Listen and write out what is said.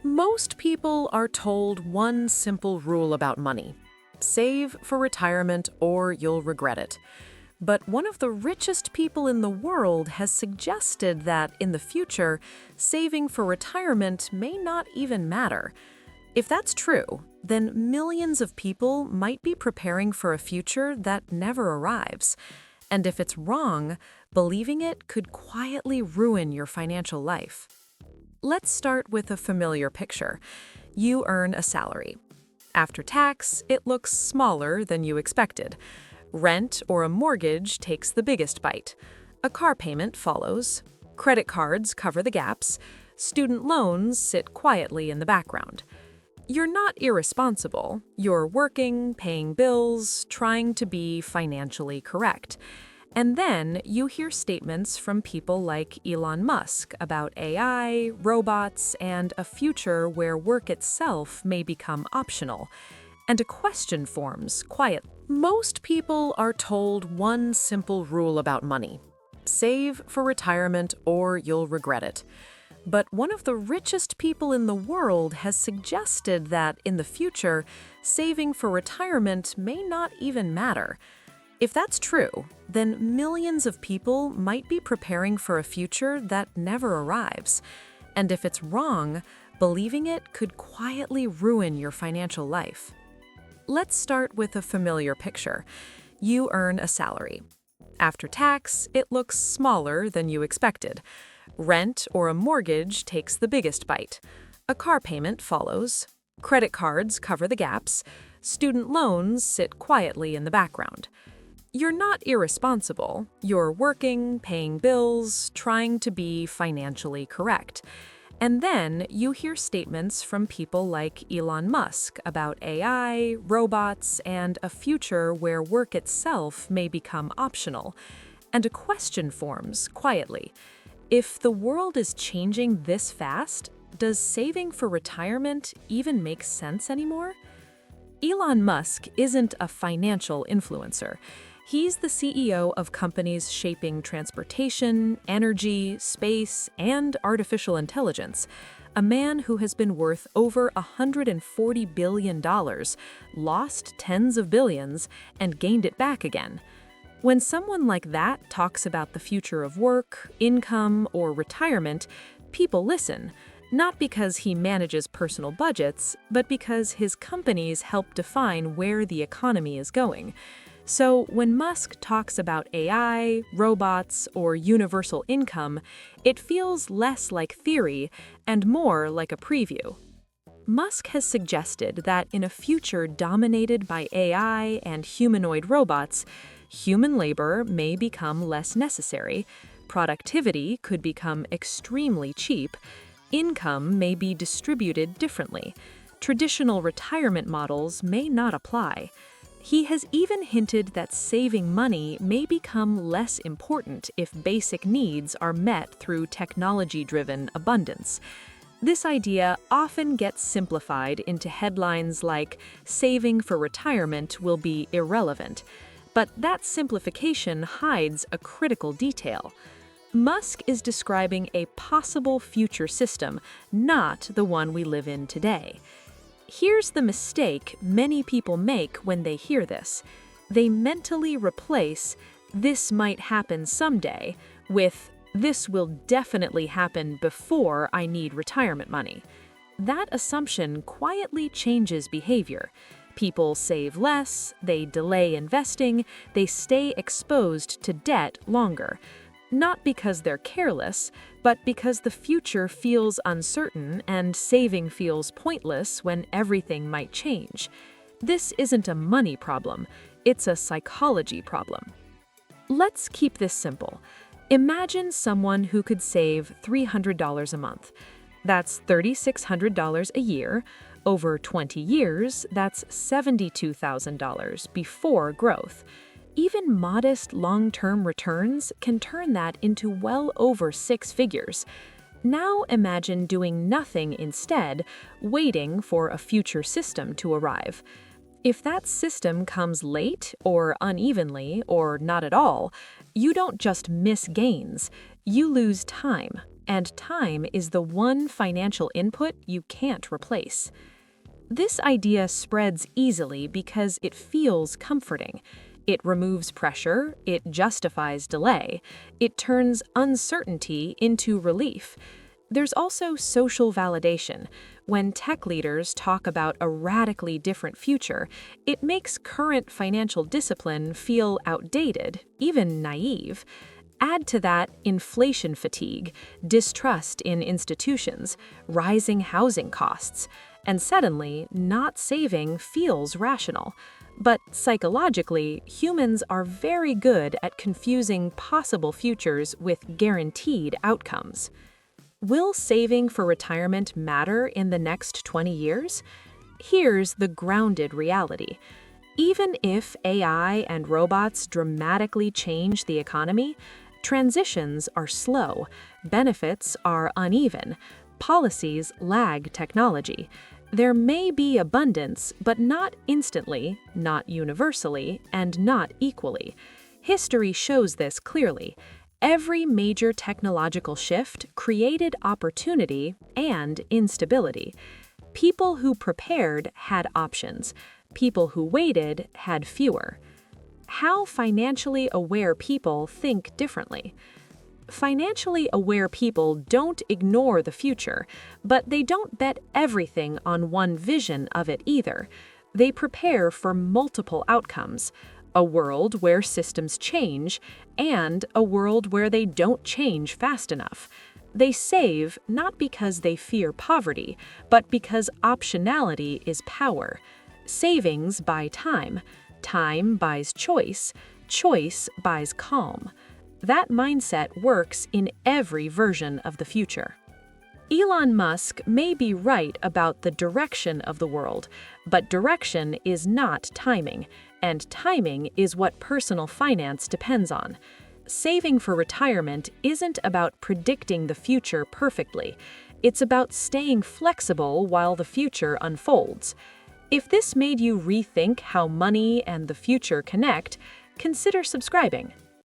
Most people are told one simple rule about money: save for retirement or you'll regret it. But one of the richest people in the world has suggested that in the future, saving for retirement may not even matter. If that's true, then millions of people might be preparing for a future that never arrives. And if it's wrong, believing it could quietly ruin your financial life. Let's start with a familiar picture. You earn a salary. After tax, it looks smaller than you expected. Rent or a mortgage takes the biggest bite. A car payment follows. Credit cards cover the gaps. Student loans sit quietly in the background. You're not irresponsible. You're working, paying bills, trying to be financially correct. And then you hear statements from people like Elon Musk about AI, robots, and a future where work itself may become optional. And a question forms quietly. Most people are told one simple rule about money: save for retirement or you'll regret it. But one of the richest people in the world has suggested that in the future, saving for retirement may not even matter. If that's true, then millions of people might be preparing for a future that never arrives. And if it's wrong, believing it could quietly ruin your financial life. Let's start with a familiar picture. You earn a salary. After tax, it looks smaller than you expected. Rent or a mortgage takes the biggest bite. A car payment follows. Credit cards cover the gaps. Student loans sit quietly in the background. You're not irresponsible. You're working, paying bills, trying to be financially correct. And then you hear statements from people like Elon Musk about AI, robots, and a future where work itself may become optional. And a question forms quietly. If the world is changing this fast, does saving for retirement even make sense anymore? Elon Musk isn't a financial influencer. He's the CEO of companies shaping transportation, energy, space, and artificial intelligence. A man who has been worth over $140 billion, lost tens of billions, and gained it back again. When someone like that talks about the future of work, income, or retirement, people listen, not because he manages personal budgets, but because his companies help define where the economy is going. So when Musk talks about AI, robots, or universal income, it feels less like theory and more like a preview. Musk has suggested that in a future dominated by AI and humanoid robots, human labor may become less necessary, productivity could become extremely cheap, income may be distributed differently, traditional retirement models may not apply. He has even hinted that saving money may become less important if basic needs are met through technology-driven abundance. This idea often gets simplified into headlines like "saving for retirement will be irrelevant," but that simplification hides a critical detail. Musk is describing a possible future system, not the one we live in today. Here's the mistake many people make when they hear this. They mentally replace "this might happen someday" with "this will definitely happen before I need retirement money." That assumption quietly changes behavior. People save less, they delay investing, they stay exposed to debt longer. Not because they're careless, but because the future feels uncertain and saving feels pointless when everything might change. This isn't a money problem, it's a psychology problem. Let's keep this simple. Imagine someone who could save $300 a month. That's $3,600 a year. Over 20 years, that's $72,000 before growth. Even modest long-term returns can turn that into well over six figures. Now imagine doing nothing instead, waiting for a future system to arrive. If that system comes late or unevenly or not at all, you don't just miss gains, you lose time. and time is the one financial input you can't replace. This idea spreads easily because it feels comforting. It removes pressure, it justifies delay, it turns uncertainty into relief. There's also social validation. When tech leaders talk about a radically different future, it makes current financial discipline feel outdated, even naive. Add to that inflation fatigue, distrust in institutions, rising housing costs, and suddenly, not saving feels rational. But psychologically, humans are very good at confusing possible futures with guaranteed outcomes. Will saving for retirement matter in the next 20 years? Here's the grounded reality. Even if AI and robots dramatically change the economy, transitions are slow, benefits are uneven, policies lag technology. There may be abundance, but not instantly, not universally, and not equally. History shows this clearly. Every major technological shift created opportunity and instability. People who prepared had options. People who waited had fewer. How financially aware people think differently. Financially aware people don't ignore the future, but they don't bet everything on one vision of it either. They prepare for multiple outcomes: a world where systems change and a world where they don't change fast enough. They save not because they fear poverty, but because optionality is power. Savings buy time. Time buys choice. Choice buys calm. That mindset works in every version of the future. Elon Musk may be right about the direction of the world, but direction is not timing, and timing is what personal finance depends on. Saving for retirement isn't about predicting the future perfectly. It's about staying flexible while the future unfolds. If this made you rethink how money and the future connect, consider subscribing.